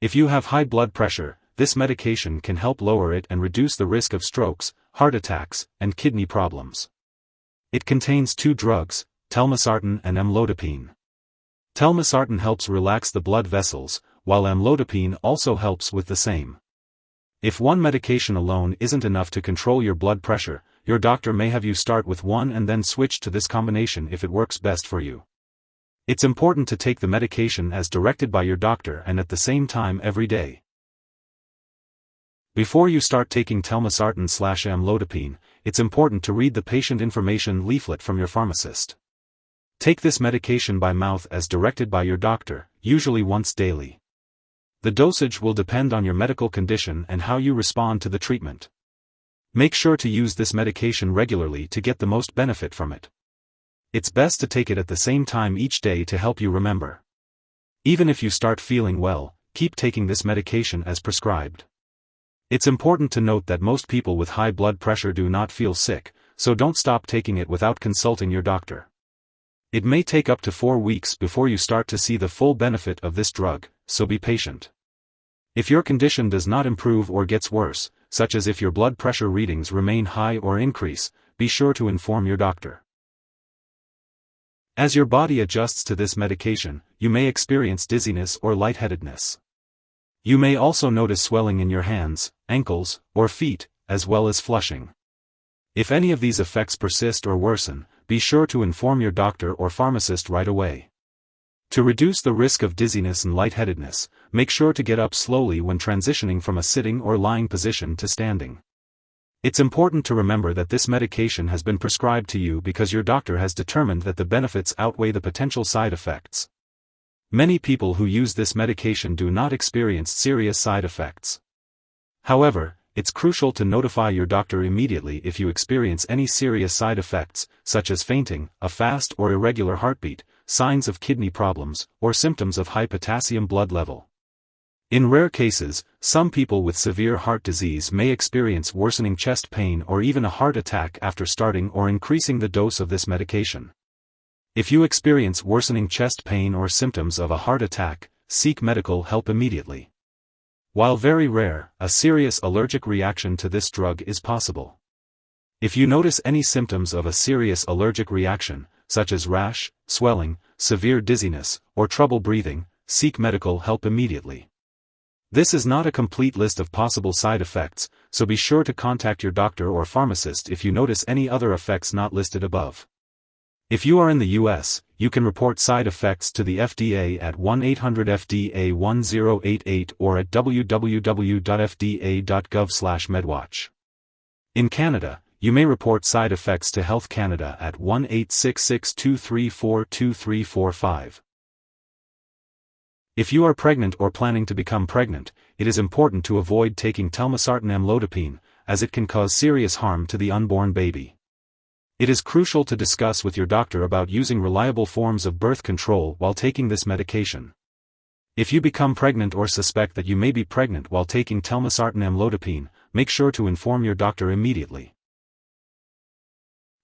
If you have high blood pressure, this medication can help lower it and reduce the risk of strokes, heart attacks, and kidney problems. It contains two drugs, telmisartan and amlodipine. Telmisartan helps relax the blood vessels, while amlodipine also helps with the same. If one medication alone isn't enough to control your blood pressure, your doctor may have you start with one and then switch to this combination if it works best for you. It's important to take the medication as directed by your doctor and at the same time every day. Before you start taking telmisartan/amlodipine, it's important to read the patient information leaflet from your pharmacist. Take this medication by mouth as directed by your doctor, usually once daily. The dosage will depend on your medical condition and how you respond to the treatment. Make sure to use this medication regularly to get the most benefit from it. It's best to take it at the same time each day to help you remember. Even if you start feeling well, keep taking this medication as prescribed. It's important to note that most people with high blood pressure do not feel sick, so don't stop taking it without consulting your doctor. It may take up to 4 weeks before you start to see the full benefit of this drug, so be patient. If your condition does not improve or gets worse, such as if your blood pressure readings remain high or increase, be sure to inform your doctor. As your body adjusts to this medication, you may experience dizziness or lightheadedness. You may also notice swelling in your hands, ankles, or feet, as well as flushing. If any of these effects persist or worsen, be sure to inform your doctor or pharmacist right away. To reduce the risk of dizziness and lightheadedness, make sure to get up slowly when transitioning from a sitting or lying position to standing. It's important to remember that this medication has been prescribed to you because your doctor has determined that the benefits outweigh the potential side effects. Many people who use this medication do not experience serious side effects. However, it's crucial to notify your doctor immediately if you experience any serious side effects, such as fainting, a fast or irregular heartbeat, signs of kidney problems, or symptoms of high potassium blood level. In rare cases, some people with severe heart disease may experience worsening chest pain or even a heart attack after starting or increasing the dose of this medication. If you experience worsening chest pain or symptoms of a heart attack, seek medical help immediately. While very rare, a serious allergic reaction to this drug is possible. If you notice any symptoms of a serious allergic reaction, such as rash, swelling, severe dizziness, or trouble breathing, seek medical help immediately. This is not a complete list of possible side effects, so be sure to contact your doctor or pharmacist if you notice any other effects not listed above. If you are in the US, you can report side effects to the FDA at 1-800-FDA-1088 or at www.fda.gov/medwatch. In Canada, you may report side effects to Health Canada at 1-866-234-2345. If you are pregnant or planning to become pregnant, it is important to avoid taking telmisartan-amlodipine, as it can cause serious harm to the unborn baby. It is crucial to discuss with your doctor about using reliable forms of birth control while taking this medication. If you become pregnant or suspect that you may be pregnant while taking telmisartan-amlodipine, make sure to inform your doctor immediately.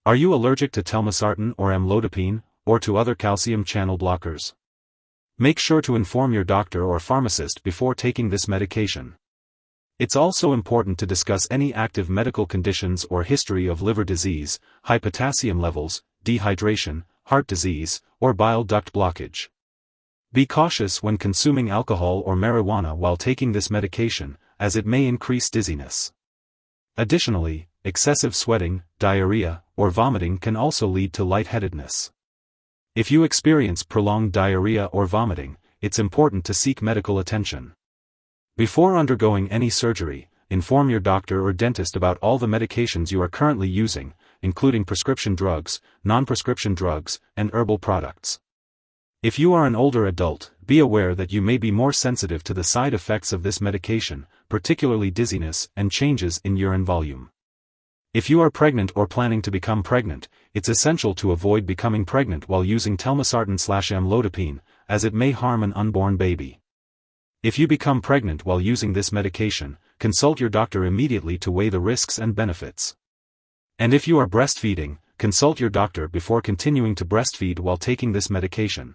Are you allergic to telmisartan or amlodipine, or to other calcium channel blockers? Make sure to inform your doctor or pharmacist before taking this medication. It's also important to discuss any active medical conditions or history of liver disease, high potassium levels, dehydration, heart disease, or bile duct blockage. Be cautious when consuming alcohol or marijuana while taking this medication, as it may increase dizziness. Additionally, excessive sweating, diarrhea, or vomiting can also lead to lightheadedness. If you experience prolonged diarrhea or vomiting, it's important to seek medical attention. Before undergoing any surgery, inform your doctor or dentist about all the medications you are currently using, including prescription drugs, non-prescription drugs, and herbal products. If you are an older adult, be aware that you may be more sensitive to the side effects of this medication, particularly dizziness and changes in urine volume. If you are pregnant or planning to become pregnant, it's essential to avoid becoming pregnant while using telmisartan/amlodipine, as it may harm an unborn baby. If you become pregnant while using this medication, consult your doctor immediately to weigh the risks and benefits. And if you are breastfeeding, consult your doctor before continuing to breastfeed while taking this medication.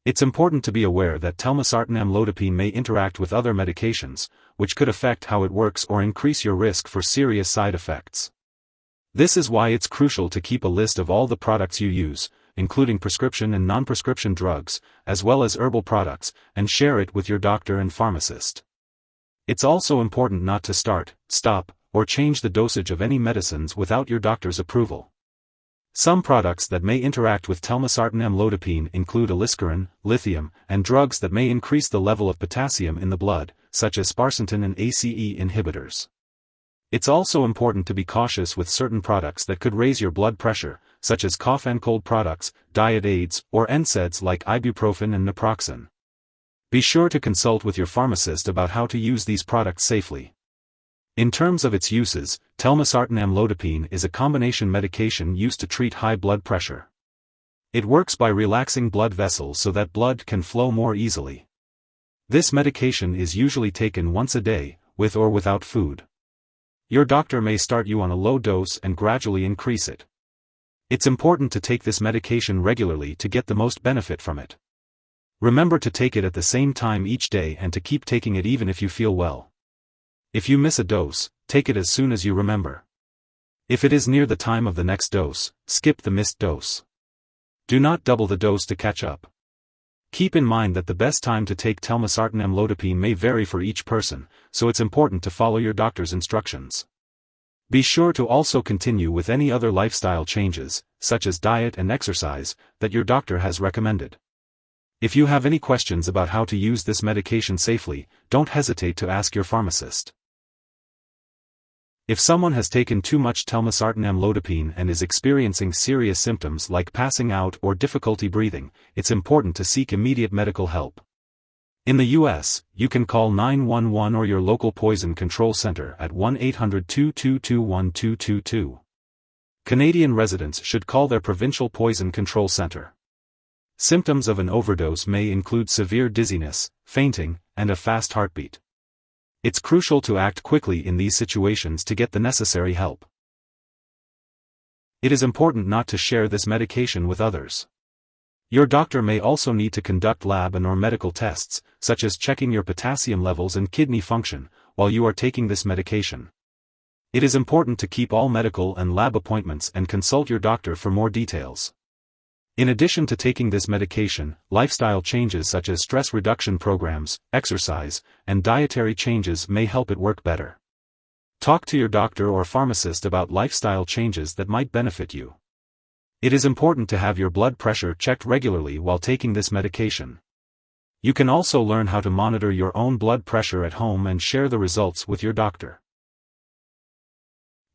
It's important to be aware that telmisartan-amlodipine may interact with other medications, which could affect how it works or increase your risk for serious side effects. This is why it's crucial to keep a list of all the products you use, including prescription and non-prescription drugs, as well as herbal products, and share it with your doctor and pharmacist. It's also important not to start, stop, or change the dosage of any medicines without your doctor's approval. Some products that may interact with telmisartan-amlodipine include aliskiren, lithium, and drugs that may increase the level of potassium in the blood, such as sparsentan and ACE inhibitors. It's also important to be cautious with certain products that could raise your blood pressure, such as cough and cold products, diet aids, or NSAIDs like ibuprofen and naproxen. Be sure to consult with your pharmacist about how to use these products safely. In terms of its uses, telmisartan-amlodipine is a combination medication used to treat high blood pressure. It works by relaxing blood vessels so that blood can flow more easily. This medication is usually taken once a day, with or without food. Your doctor may start you on a low dose and gradually increase it. It's important to take this medication regularly to get the most benefit from it. Remember to take it at the same time each day and to keep taking it even if you feel well. If you miss a dose, take it as soon as you remember. If it is near the time of the next dose, skip the missed dose. Do not double the dose to catch up. Keep in mind that the best time to take telmisartan-amlodipine may vary for each person, so it's important to follow your doctor's instructions. Be sure to also continue with any other lifestyle changes, such as diet and exercise, that your doctor has recommended. If you have any questions about how to use this medication safely, don't hesitate to ask your pharmacist. If someone has taken too much telmisartan-amlodipine and is experiencing serious symptoms like passing out or difficulty breathing, it's important to seek immediate medical help. In the U.S., you can call 911 or your local poison control center at 1-800-222-1222. Canadian residents should call their provincial poison control center. Symptoms of an overdose may include severe dizziness, fainting, and a fast heartbeat. It's crucial to act quickly in these situations to get the necessary help. It is important not to share this medication with others. Your doctor may also need to conduct lab and/or medical tests, such as checking your potassium levels and kidney function, while you are taking this medication. It is important to keep all medical and lab appointments and consult your doctor for more details. In addition to taking this medication, lifestyle changes such as stress reduction programs, exercise, and dietary changes may help it work better. Talk to your doctor or pharmacist about lifestyle changes that might benefit you. It is important to have your blood pressure checked regularly while taking this medication. You can also learn how to monitor your own blood pressure at home and share the results with your doctor.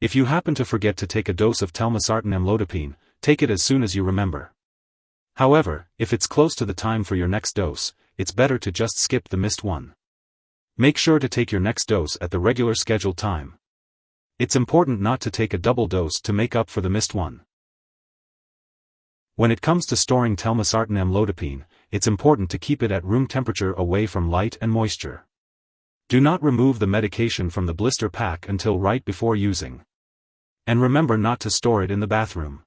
If you happen to forget to take a dose of telmisartan-amlodipine, take it as soon as you remember. However, if it's close to the time for your next dose, it's better to just skip the missed one. Make sure to take your next dose at the regular scheduled time. It's important not to take a double dose to make up for the missed one. When it comes to storing telmisartan-amlodipine, it's important to keep it at room temperature away from light and moisture. Do not remove the medication from the blister pack until right before using. And remember not to store it in the bathroom.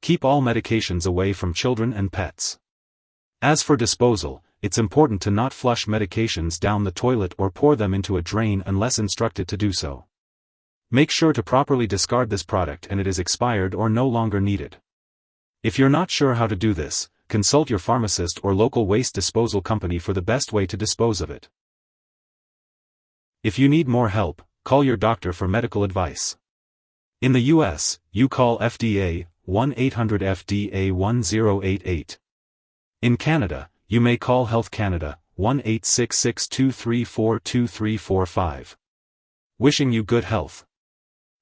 Keep all medications away from children and pets. As for disposal, it's important to not flush medications down the toilet or pour them into a drain unless instructed to do so. Make sure to properly discard this product and it is expired or no longer needed. If you're not sure how to do this, consult your pharmacist or local waste disposal company for the best way to dispose of it. If you need more help, call your doctor for medical advice. In the U.S., you call FDA 1-800-FDA-1088. In Canada, you may call Health Canada 1-866-234-2345. Wishing you good health.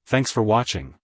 Thanks for watching.